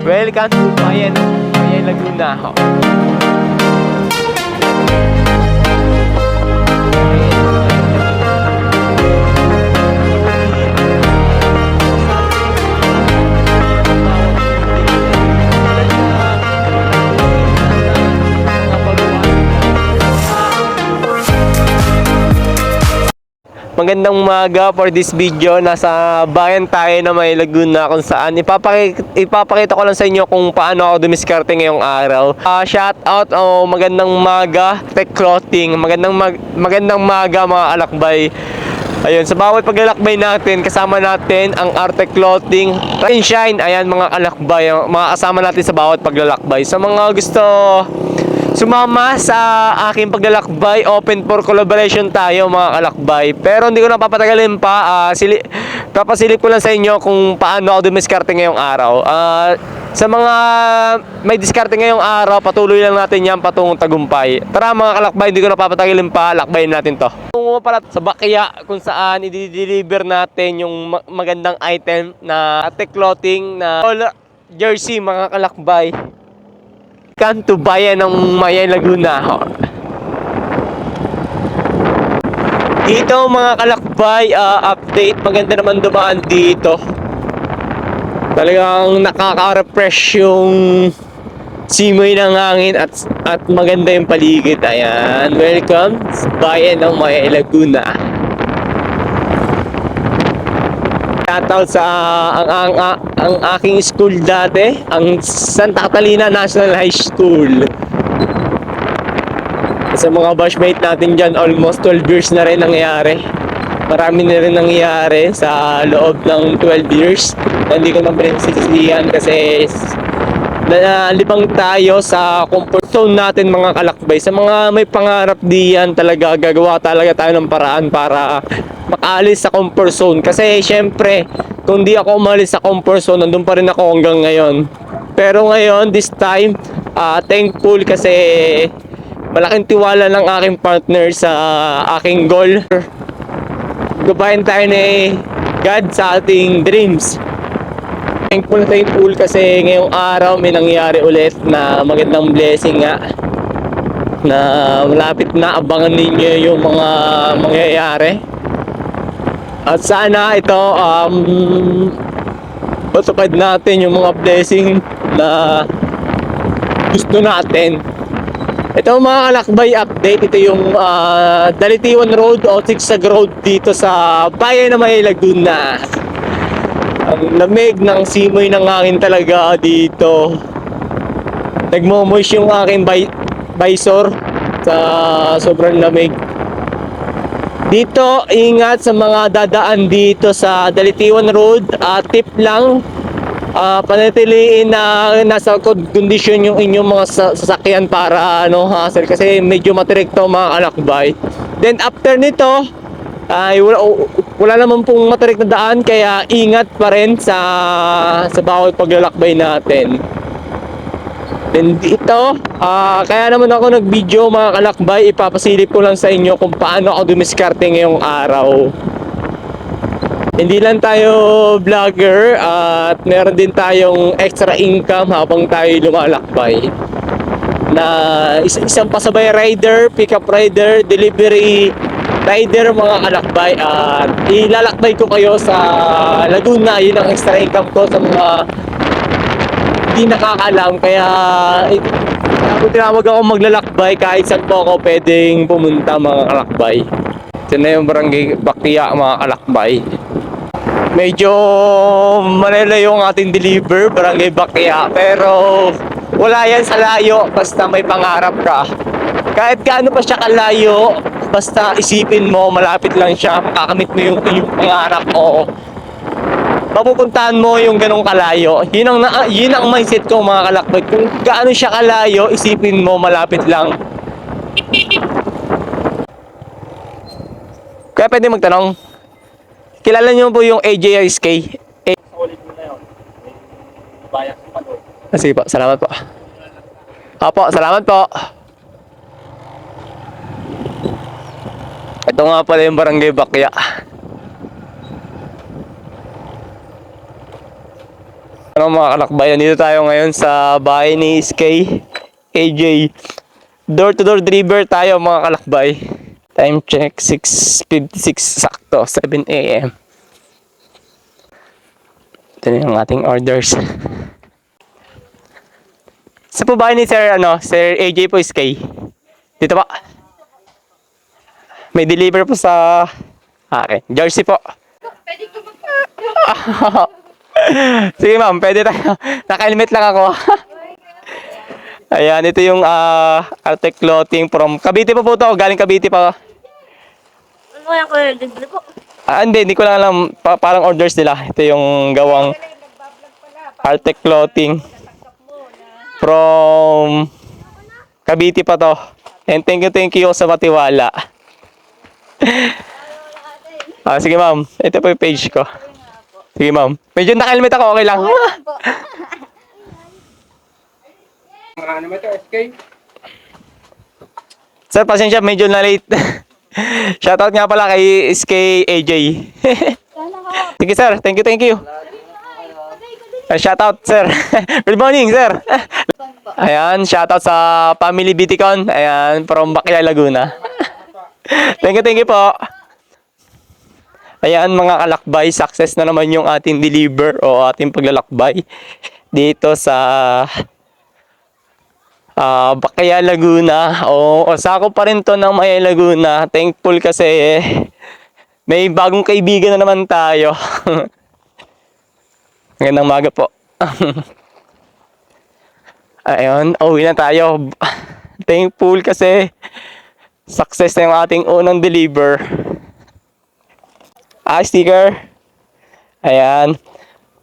Welcome to Bayan Laguna. Magandang umaga for this video. Nasa bayan tayo na may Laguna kung saan ipapakita ko lang sa inyo kung paano ako dumiskarte ngayong araw. Shout out magandang umaga Tech Clothing. Magandang umaga mga alakbay. Ayun, sa bawat paglalakbay natin, kasama natin ang Arte Clothing Rain Shine. Ayan mga alakbay, mga kasama natin sa bawat paglalakbay. Sa mga gusto sumama sa aking paglalakbay, open for collaboration tayo mga kalakbay. Pero hindi ko na papatagalin pa, papasilip ko lang sa inyo kung paano ako dumiskarte ngayong araw. Sa mga may diskarte ngayong araw, patuloy lang natin yan patungong tagumpay. Tara mga kalakbay, hindi ko na papatagalin pa, lakbayin natin to. Tungo pala sa Bakya kung saan i-deliver natin yung magandang item na Arte Clothing na jersey mga kalakbay. Welcome to Bayan ng Laguna. Dito mga kalakbay, update, maganda naman dumaan dito. Talagang nakaka-refresh yung simoy ng hangin at maganda yung paligid. Ayan, welcome sa Bayan ng Laguna. Shoutout sa ang aking school dati, ang Santa Catalina National High School. Sa mga batchmate natin dyan, almost 12 years na rin nangyayari. Marami na rin nangyayari sa loob ng 12 years. Hindi ko na pinagsisisihan kasi nalibang tayo sa comfort zone natin mga kalakbay. Sa mga may pangarap diyan talaga, gagawa talaga tayo ng paraan para makaalis sa comfort zone. Kasi syempre, kung di ako umalis sa comfort zone, nandun pa rin ako hanggang ngayon. Pero ngayon, this time, thankful kasi malaking tiwala ng aking partner sa aking goal. Gabayan tayo ni God sa ating dreams. Thankful kasi ngayong araw may nangyari ulit na magandang blessing nga. Na malapit na, abangan ninyo yung mga mangyayari. At sana ito patupad natin yung mga blessing na gusto natin. Ito mga kalakbay update, ito yung Dalitiwan Road o Sigsag Road dito sa Bayan ng Laguna. Ang lamig ng simoy ng hangin talaga dito. Nagmo-moist yung aking visor sa sobrang lamig. Dito, ingat sa mga dadaan dito sa Dalitiwan Road. Tip lang, panatiliin na nasa kondisyon yung inyong mga sasakyan para hassle kasi medyo matirik to mga kalakbay. Then after nito, wala naman pong matirik na daan kaya ingat pa rin sa bawat paglalakbay natin. Then dito, kaya naman ako nag-video mga kalakbay, ipapasilip ko lang sa inyo kung paano ako dumiskarte ngayong araw. Hindi lang tayo vlogger at meron din tayong extra income habang tayo lumalakbay. Na isang pasabay rider, pickup rider, delivery rider mga kalakbay. At ilalakbay ko kayo sa Laguna, yun ang extra income ko sa mga hindi nakakaalam, kaya tinawag ako maglalakbay kahit saan po ako pwedeng pumunta mga kalakbay. Ito na yung barangay Bakya mga kalakbay. Medyo malalayo ang ating deliver, barangay Bakya, pero wala yan sa layo basta may pangarap ka. Kahit gaano pa siya kalayo, basta isipin mo malapit lang siya, makakamit mo yung pangarap o mapupuntahan mo yung ganong kalayo. Yun ang mindset ko mga kalakbay. Kung gaano siya kalayo, isipin mo malapit lang. Kaya pwede magtanong, kilala niyo po yung AJSK? Solid mo na yun. Bayan sa panood. Sige po, salamat po. Opo, salamat po. Ito nga pala yung barangay Bakya. Ano mga kalakbayan, dito tayo ngayon sa bahay ni SK AJ. Door to door deliver tayo mga kalakbay. Time check 6:56 sakto, 7 AM. Ito na yung ating orders. Sa po bahay ni Sir AJ po SK? Dito po. May deliver po sa akin. Jersey po. Pwede ko Sige ma'am, pwede tayo. Naka-helmet lang ako. Ayan, ito yung Arctic Clothing from Cavite po to. Galing Cavite pa. Ano yan ko libre po? Hindi ko lang alam. Parang orders nila. Ito yung gawang Arctic Clothing from Cavite pa to. And thank you sa matiwala. Sige ma'am, ito po yung page ko. Sige ma'am. Medyo naka-helmet ako, okay lang. Ano ba ito, SK? Sir, pasensya, medyo na late. Shoutout nga pala kay SK AJ. Sige sir, thank you. Shoutout sir. Good morning sir. Ayan, shoutout sa Family Biticon. Ayan, from Baclaran, Laguna. Thank you po. Ayan mga kalakbay, success na naman yung ating deliver o ating paglalakbay dito sa Baclaran, Laguna. O sakop pa rin to ng Maya, Laguna. Thankful kasi may bagong kaibigan na naman tayo. Magandang maga po. Ayun, uwi na tayo. Thankful kasi success na yung ating unang deliver. Sticker. Ayan.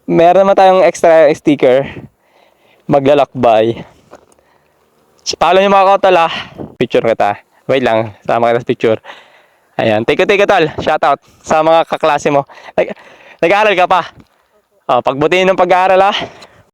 Meron naman tayong extra sticker. Maglalakbay. Follow nyo mga kotala. Picture kita. Wait lang. Sama kita sa picture. Ayan. Take you tol. Shoutout sa mga kaklase mo. Nag-aaral ka pa. Pagbutihin ng pag-aaral